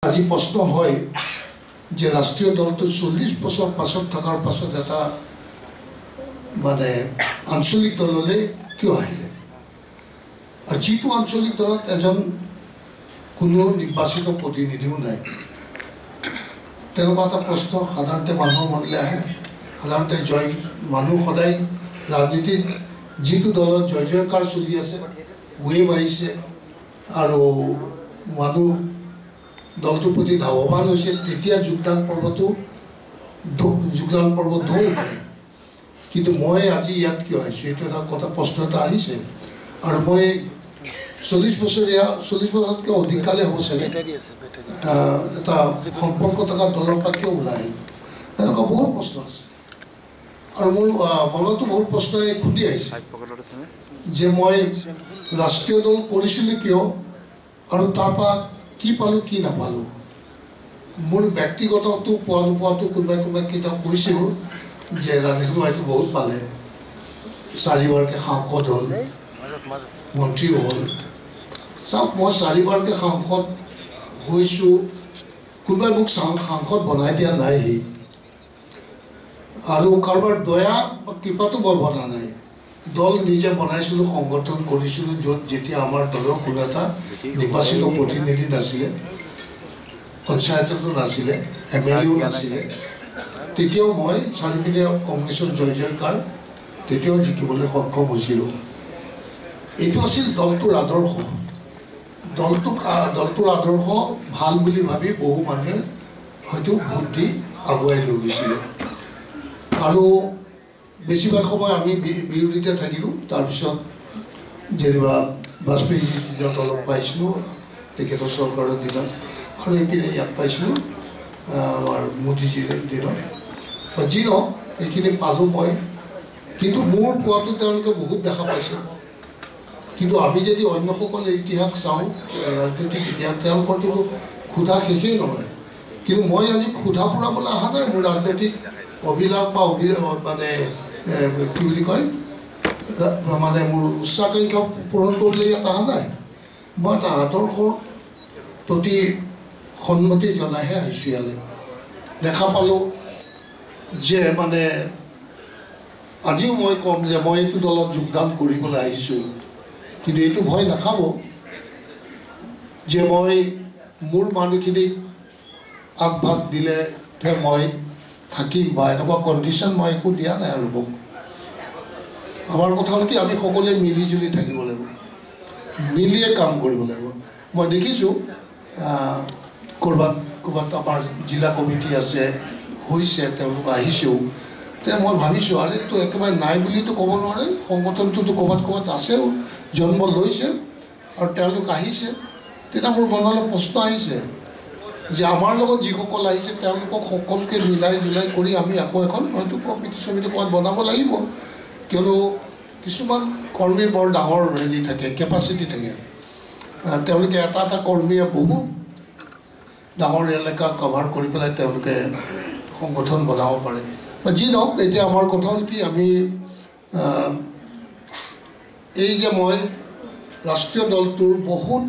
আজি প্ৰশ্ন হয় যে ৰাষ্ট্ৰীয় দলটো 40 বছৰ পাছত থকাৰ পাছত এটা মানে আঞ্চলিক দললৈ কিয় আহিলে আৰু যিটো আঞ্চলিক দলত এজন কোনো নিৰ্বাচিত প্ৰতিনিধিও নাই তেনেকুৱা এটা প্ৰশ্ন সাধাৰণতে মানুহৰ মনলৈ আহে সাধাৰণতে মানুহ সদায় ৰাজনীতিত যিটো দলত জয় জয়কাৰ চলি আছে ৱেভ আহিছে আৰু মানুহ দলটোৰ প্ৰতি ধাৱবান হৈছে তেতিয়া যোগদান পৰ্বটো ধৌ উঠে কিন্তু মই আজি ইয়াত কিয় আহিছোঁ এইটো এটা কথা প্ৰশ্ন এটা আহিছে আৰু মই 40 বছৰতকৈ অধিক কালে হ'ব চাগে এটা সম্পৰ্ক থকা দলৰ পৰা কিয় ওলাই আহিলোঁ এনেকুৱা বহুত প্ৰশ্ন আছে আৰু মোৰ মনতো বহুত প্ৰশ্নই খুন্দি আহিছে যে মই ৰাষ্ট্ৰীয় দল কৰিছিলোঁ কিয় আৰু তাৰপৰা কি পালোঁ কি নাপালোঁ মোৰ ব্যক্তিগতটো পোৱা নোপোৱাটো কোনোবাই কিতাপ কৈছেও যে ৰাজেশ ভাইটো বহুত পালে 4বাৰকৈ সাংসদ হ'ল মন্ত্ৰীও হ'ল চাওক মই 4বাৰকৈ সাংসদ হৈছোঁ কোনোবাই মোক সাংসদ বনাই দিয়া নাই আৰু কাৰোবাৰ দয়া বা কৃপাটো মই বনা নাই দল নিজে বনাইছিলোঁ সংগঠন কৰিছিলোঁ য'ত যেতিয়া আমাৰ দলৰ কোনো এটা নিৰ্বাচিত প্ৰতিনিধি নাছিলে পঞ্চায়ততো নাছিলে MLAও নাছিলে তেতিয়াও মই চাৰিপিনে কংগ্ৰেছৰ জয় জয়কাৰ তেতিয়াও জিকিবলৈ সক্ষম হৈছিলোঁ এইটো আছিল দলটোৰ আদৰ্শ দলটোৰ আদৰ্শ ভাল বুলি ভাবি বহু মানুহে হয়তো ভোট দি আগুৱাই লৈ গৈছিলে আৰু বেছিভাগ সময় আমি বিৰোধিতা থাকিলোঁ তাৰপিছত যেনিবা বাজপেয়ীৰ দিনত অলপ পাইছিলোঁ তেখেতৰ চৰকাৰৰ দিনত আৰু এইপিনে ইয়াত পাইছিলোঁ আমাৰ মোদীজীৰ দিনত বা যি নহওক এইখিনি পালোঁ মই কিন্তু মোৰ পোৱাটো তেওঁলোকে বহুত দেখা পাইছে কিন্তু আমি যদি অন্যসকলে ইতিহাস চাওঁ ৰাজনৈতিক ইতিহাস তেওঁলোকৰতো ক্ষুধা শেষেই নহয় কিন্তু মই আজি ক্ষুধা পূৰাবলৈ অহা নাই মোৰ ৰাজনৈতিক অভিলাষ বা মানে কি বুলি কয় মানে মোৰ উচ্চাকাংক্ষা পূৰণ কৰিবলৈ ইয়াত অহা নাই মই এটা আদৰ্শৰ প্ৰতি সন্মতি জনাইহে আহিছোঁ ইয়ালৈ দেখা পালোঁ যে মানে আজিও মই ক'ম যে মই এইটো দলত যোগদান কৰিবলৈ আহিছোঁ কিন্তু এইটো ভয় নাখাব যে মই মোৰ মানুহখিনিক আগভাগ দিলেহে মই থাকিম বা এনেকুৱা কণ্ডিশ্যন মই একো দিয়া নাই আৰু লোকক আমাৰ কথা হ'ল কি আমি সকলোৱে মিলিজুলি থাকিব লাগিব মিলিয়ে কাম কৰিব লাগিব মই দেখিছোঁ ক'ৰবাত আমাৰ জিলা কমিটি আছে হৈছে তেওঁলোক আহিছেও তেতিয়া মই ভাবিছোঁ আৰেতো একেবাৰে নাই বুলিতো ক'ব নোৱাৰে সংগঠনটোতো ক'ৰবাত আছেও জন্ম লৈছে আৰু তেওঁলোক আহিছে তেতিয়া মোৰ মনলৈ প্ৰশ্ন আহিছে যে আমাৰ লগত যিসকল আহিছে তেওঁলোকক সকলোকে মিলাই জুলাই কৰি আমি আকৌ এখন হয়তো কমিটি চমিটি ক'ৰবাত বনাব লাগিব কিয়নো কিছুমান কৰ্মীৰ বৰ ডাঙৰ হেৰি থাকে কেপাচিটি থাকে তেওঁলোকে এটা কৰ্মীয়ে বহুত ডাঙৰ এলেকা কভাৰ কৰি পেলাই তেওঁলোকে সংগঠন বনাব পাৰে বা যি নহওক এতিয়া আমাৰ কথা হ'ল কি আমি এই যে মই ৰাষ্ট্ৰীয় দলটোৰ বহুত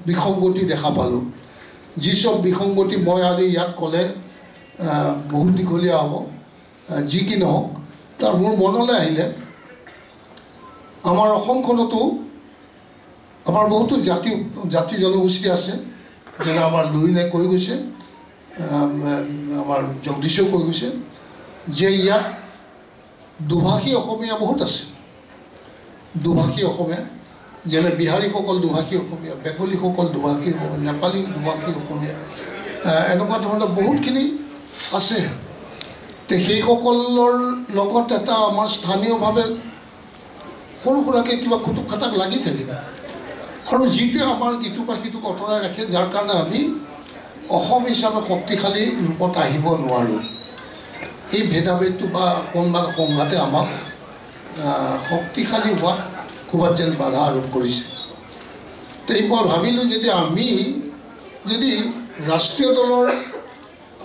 বিসংগতি দেখা পালোঁ যি সব বিসংগতি মই আজি ইয়াত ক'লে বহুত দীঘলীয়া হ'ব যি কি নহওক তাৰ মোৰ মনলৈ আহিলে আমাৰ অসমখনতো আমাৰ বহুতো জাতি জনগোষ্ঠী আছে যেনে আমাৰ লুৰিণে কৈ গৈছে আমাৰ জগদীশেও কৈ গৈছে যে ইয়াত দুভাষী অসমীয়া বহুত আছে দুভাষী অসমীয়া যেনে বিহাৰীসকল দুভাষী অসমীয়া বেংগলীসকল দুভাষী অসমীয়া নেপালী দুভাষী অসমীয়া এনেকুৱা ধৰণৰ বহুতখিনি আছে তে সেইসকলৰ লগত এটা আমাৰ স্থানীয়ভাৱে সৰু সুৰাকৈ কিবা খুটুক খাটাক লাগি থাকে আৰু যিটোৱে আমাৰ ইটোৰ পৰা সিটোক আঁতৰাই ৰাখে যাৰ কাৰণে আমি অসম হিচাপে শক্তিশালী ৰূপত আহিব নোৱাৰোঁ এই ভেদাভেদটো বা অকণমান সংঘাতে আমাক শক্তিশালী হোৱাত ক'ৰবাত যেন বাধা আৰোপ কৰিছে তো মই ভাবিলোঁ যদি আমি যদি ৰাষ্ট্ৰীয় দলৰ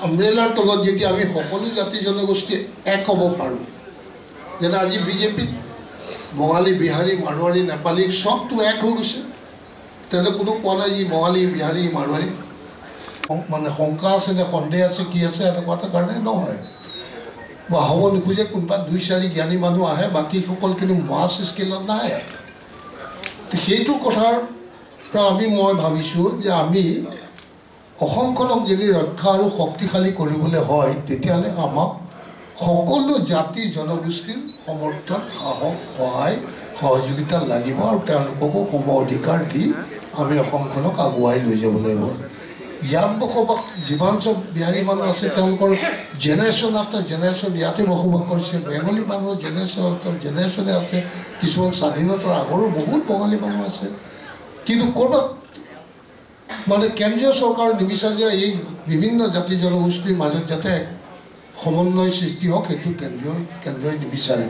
আমব্ৰেলাৰ তলত যেতিয়া আমি সকলো জাতি জনগোষ্ঠী এক হ'ব পাৰোঁ যেনে আজি বিজেপিত বঙালী বিহাৰী মাৰোৱাৰী নেপালী চবটো এক হৈ গৈছে তেনে কোনো কোৱা নাই যে বঙালী বিহাৰী মাৰোৱাৰী মানে শংকা আছে নে সন্দেহ আছে কি আছে এনেকুৱা এটা কাৰণে নহয় বা হ'ব নোখোজে কোনোবা 2-4 জ্ঞানী মানুহ আহে বাকী সকল কিন্তু মাছ স্কেলত নাহে সেইটো কথাৰ পৰা মই ভাবিছোঁ যে আমি অসমখনক যদি ৰক্ষা আৰু শক্তিশালী কৰিবলৈ হয় তেতিয়াহ'লে আমাক সকলো জাতি জনগোষ্ঠীৰ সমৰ্থন সাহস সহায় সহযোগিতা লাগিব আৰু তেওঁলোককো সম অধিকাৰ দি আমি অসমখনক আগুৱাই লৈ যাব লাগিব ইয়াত বসবাস যিমান চব বিহাৰী মানুহ আছে তেওঁলোকৰ জেনেৰেশ্যন আফটাৰ জেনেৰেশ্যন ইয়াতে বসবাস কৰিছে বেংগলী মানুহৰ জেনেৰেশ্যন আফটাৰ জেনেৰেশ্যনে আছে কিছুমান স্বাধীনতাৰ আগৰো বহুত বঙালী মানুহ আছে কিন্তু ক'ৰবাত মানে কেন্দ্ৰীয় চৰকাৰ নিবিচাৰে যে এই বিভিন্ন জাতি জনগোষ্ঠীৰ মাজত যাতে সমন্বয় সৃষ্টি হওক সেইটো কেন্দ্ৰই নিবিচাৰে